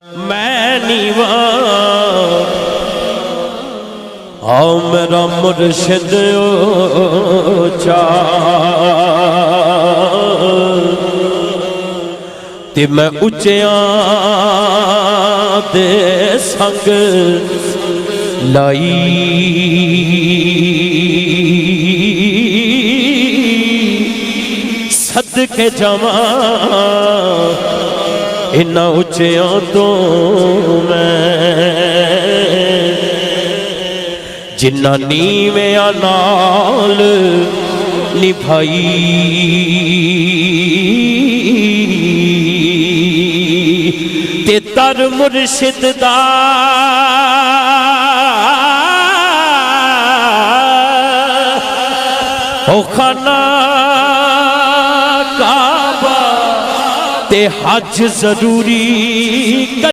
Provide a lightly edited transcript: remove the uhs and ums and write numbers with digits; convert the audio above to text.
میں نیواں آؤ میرا مرشد اونچا تے میں اچیاں دے سنگ لائی صدقے جاواں انہاں اچیاں تو میں جنہاں نیویاں نال نبھائی تے در مرشد دا او خانہ کعبہ تے حج ضروری